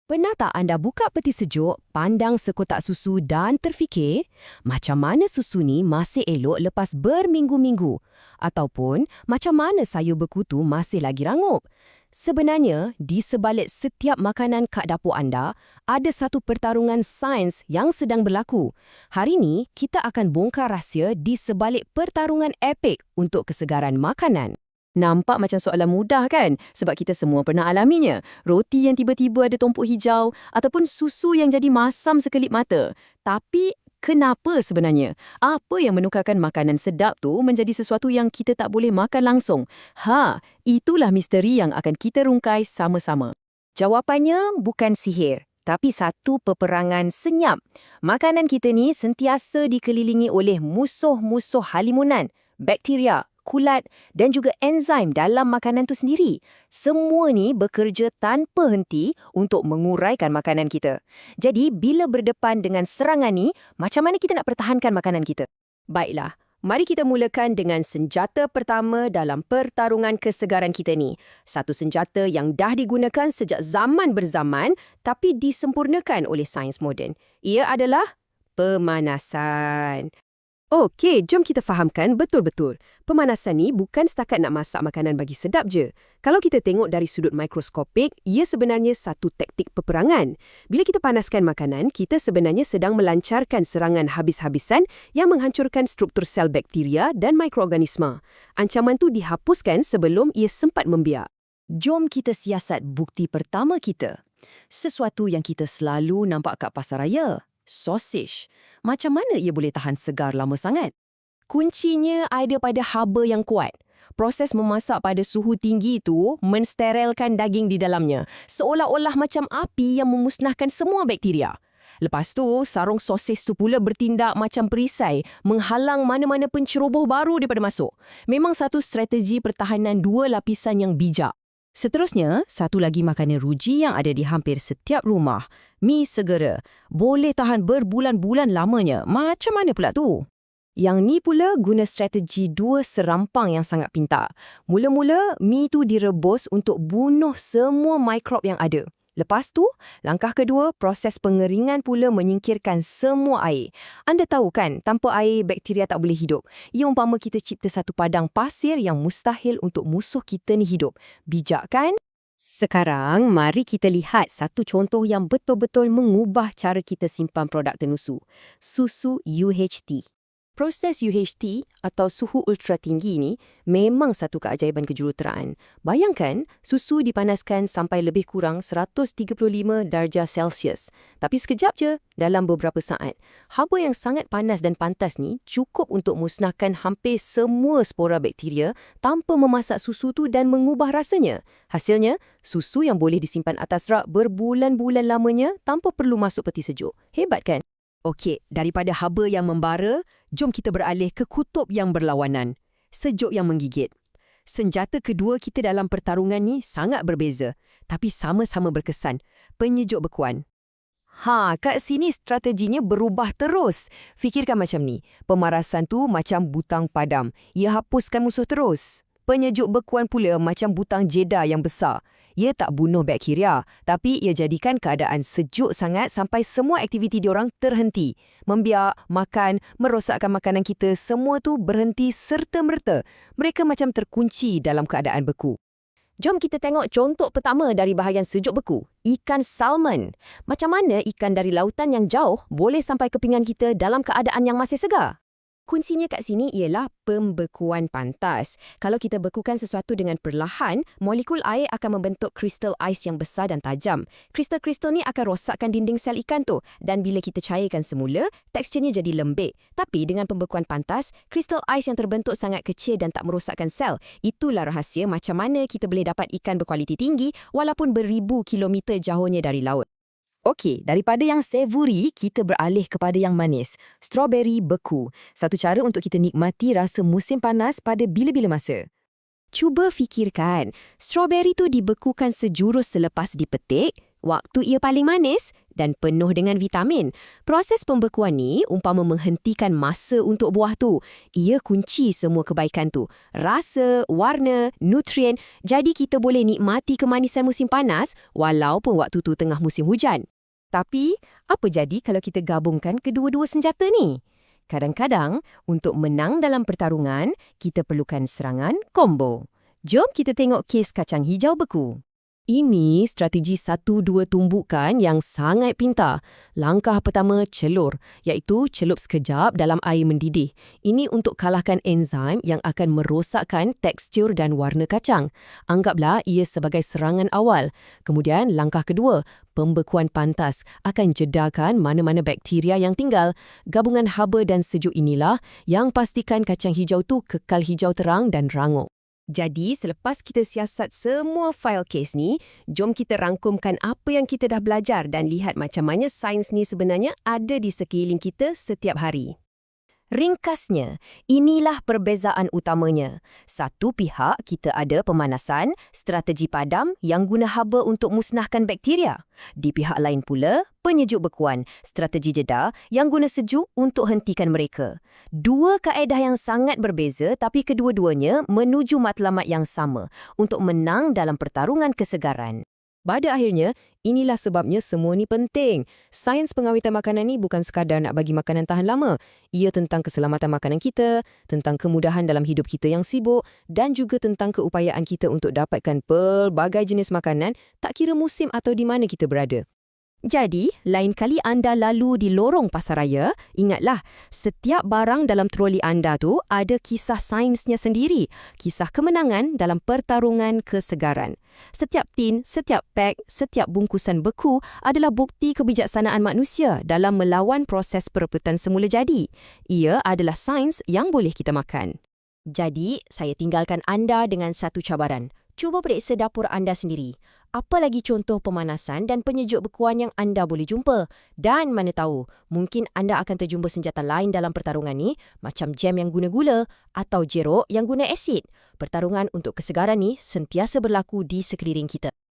Pernah tak anda buka peti sejuk, pandang sekotak susu dan terfikir, macam mana susu ni masih elok lepas berminggu-minggu? Ataupun, macam mana sayur berkutu masih lagi rangup? Sebenarnya, di sebalik setiap makanan kat dapur anda, ada satu pertarungan sains yang sedang berlaku. Hari ini, kita akan bongkar rahsia di sebalik pertarungan epik untuk kesegaran makanan. Nampak macam soalan mudah kan? Sebab kita semua pernah alaminya. Roti yang tiba-tiba ada tumpuk hijau ataupun susu yang jadi masam sekelip mata. Tapi kenapa sebenarnya? Apa yang menukarkan makanan sedap tu menjadi sesuatu yang kita tak boleh makan langsung? Itulah misteri yang akan kita rungkai sama-sama. Jawapannya bukan sihir, tapi satu peperangan senyap. Makanan kita ni sentiasa dikelilingi oleh musuh-musuh halimunan, bakteria, kulat dan juga enzim dalam makanan tu sendiri. Semua ni bekerja tanpa henti untuk menguraikan makanan kita. Jadi, bila berdepan dengan serangan ni, macam mana kita nak pertahankan makanan kita? Baiklah, mari kita mulakan dengan senjata pertama dalam pertarungan kesegaran kita ni. Satu senjata yang dah digunakan sejak zaman berzaman tapi disempurnakan oleh sains moden. Ia adalah pemanasan. Okey, jom kita fahamkan betul-betul. Pemanasan ni bukan setakat nak masak makanan bagi sedap je. Kalau kita tengok dari sudut mikroskopik, ia sebenarnya satu taktik peperangan. Bila kita panaskan makanan, kita sebenarnya sedang melancarkan serangan habis-habisan yang menghancurkan struktur sel bakteria dan mikroorganisma. Ancaman tu dihapuskan sebelum ia sempat membiak. Jom kita siasat bukti pertama kita. Sesuatu yang kita selalu nampak kat pasar raya. Sausage. Macam mana ia boleh tahan segar lama sangat? Kuncinya ada pada haba yang kuat. Proses memasak pada suhu tinggi itu mensterilkan daging di dalamnya, seolah-olah macam api yang memusnahkan semua bakteria. Lepas tu, sarung sosis tu pula bertindak macam perisai, menghalang mana-mana penceroboh baru daripada masuk. Memang satu strategi pertahanan dua lapisan yang bijak. Seterusnya, satu lagi makanan ruji yang ada di hampir setiap rumah, mi segera. Boleh tahan berbulan-bulan lamanya. Macam mana pula tu? Yang ni pula guna strategi dua serampang yang sangat pintar. Mula-mula, mi tu direbus untuk bunuh semua mikrob yang ada. Lepas tu, langkah kedua, proses pengeringan pula menyingkirkan semua air. Anda tahu kan, tanpa air, bakteria tak boleh hidup. Ia umpama kita cipta satu padang pasir yang mustahil untuk musuh kita ni hidup. Bijak kan? Sekarang, mari kita lihat satu contoh yang betul-betul mengubah cara kita simpan produk tenusu. Susu UHT. Proses UHT atau suhu ultra tinggi ni memang satu keajaiban kejuruteraan. Bayangkan, susu dipanaskan sampai lebih kurang 135 darjah Celsius. Tapi sekejap je, dalam beberapa saat. Haba yang sangat panas dan pantas ni cukup untuk musnahkan hampir semua spora bakteria tanpa memasak susu tu dan mengubah rasanya. Hasilnya, susu yang boleh disimpan atas rak berbulan-bulan lamanya tanpa perlu masuk peti sejuk. Hebat kan? Okey, daripada haba yang membara, jom kita beralih ke kutub yang berlawanan. Sejuk yang menggigit. Senjata kedua kita dalam pertarungan ni sangat berbeza, tapi sama-sama berkesan. Penyejuk bekuan. Kat sini strateginya berubah terus. Fikirkan macam ni. Pemarasan tu macam butang padam. Ia hapuskan musuh terus. Penyejuk bekuan pula macam butang jeda yang besar. Ia tak bunuh bakteria, tapi ia jadikan keadaan sejuk sangat sampai semua aktiviti diorang terhenti. Membiak, makan, merosakkan makanan kita, semua tu berhenti serta-merta. Mereka macam terkunci dalam keadaan beku. Jom kita tengok contoh pertama dari bahagian sejuk beku. Ikan salmon. Macam mana ikan dari lautan yang jauh boleh sampai ke pinggan kita dalam keadaan yang masih segar? Kuncinya kat sini ialah pembekuan pantas. Kalau kita bekukan sesuatu dengan perlahan, molekul air akan membentuk kristal ais yang besar dan tajam. Kristal-kristal ni akan rosakkan dinding sel ikan tu dan bila kita cairkan semula, teksturnya jadi lembik. Tapi dengan pembekuan pantas, kristal ais yang terbentuk sangat kecil dan tak merosakkan sel. Itulah rahsia macam mana kita boleh dapat ikan berkualiti tinggi walaupun beribu kilometer jauhnya dari laut. Okey, daripada yang savory, kita beralih kepada yang manis. Strawberry beku. Satu cara untuk kita nikmati rasa musim panas pada bila-bila masa. Cuba fikirkan, strawberry tu dibekukan sejurus selepas dipetik. Waktu ia paling manis, dan penuh dengan vitamin. Proses pembekuan ni umpama menghentikan masa untuk buah tu. Ia kunci semua kebaikan tu. Rasa, warna, nutrien, jadi kita boleh nikmati kemanisan musim panas walaupun waktu tu tengah musim hujan. Tapi, apa jadi kalau kita gabungkan kedua-dua senjata ni? Kadang-kadang, untuk menang dalam pertarungan, kita perlukan serangan combo. Jom kita tengok kes kacang hijau beku. Ini strategi 1-2 tumbukan yang sangat pintar. Langkah pertama, celur, iaitu celup sekejap dalam air mendidih. Ini untuk kalahkan enzim yang akan merosakkan tekstur dan warna kacang. Anggaplah ia sebagai serangan awal. Kemudian, langkah kedua, pembekuan pantas akan jedarkan mana-mana bakteria yang tinggal. Gabungan haba dan sejuk inilah yang pastikan kacang hijau tu kekal hijau terang dan rangup. Jadi, selepas kita siasat semua file kes ni, jom kita rangkumkan apa yang kita dah belajar dan lihat macam mana sains ni sebenarnya ada di sekeliling kita setiap hari. Ringkasnya, inilah perbezaan utamanya. Satu pihak kita ada pemanasan, strategi padam yang guna haba untuk musnahkan bakteria. Di pihak lain pula, penyejuk bekuan, strategi jeda yang guna sejuk untuk hentikan mereka. Dua kaedah yang sangat berbeza tapi kedua-duanya menuju matlamat yang sama untuk menang dalam pertarungan kesegaran. Pada akhirnya, inilah sebabnya semua ni penting. Sains pengawitan makanan ni bukan sekadar nak bagi makanan tahan lama. Ia tentang keselamatan makanan kita, tentang kemudahan dalam hidup kita yang sibuk dan juga tentang keupayaan kita untuk dapatkan pelbagai jenis makanan tak kira musim atau di mana kita berada. Jadi, lain kali anda lalu di lorong pasaraya, ingatlah, setiap barang dalam troli anda tu ada kisah sainsnya sendiri, kisah kemenangan dalam pertarungan kesegaran. Setiap tin, setiap pak, setiap bungkusan beku adalah bukti kebijaksanaan manusia dalam melawan proses perebutan semula jadi. Ia adalah sains yang boleh kita makan. Jadi, saya tinggalkan anda dengan satu cabaran. Cuba periksa dapur anda sendiri. Apa lagi contoh pemanasan dan penyejuk bekuan yang anda boleh jumpa? Dan mana tahu, mungkin anda akan terjumpa senjata lain dalam pertarungan ni, macam jam yang guna gula atau jeruk yang guna asid. Pertarungan untuk kesegaran ni sentiasa berlaku di sekeliling kita.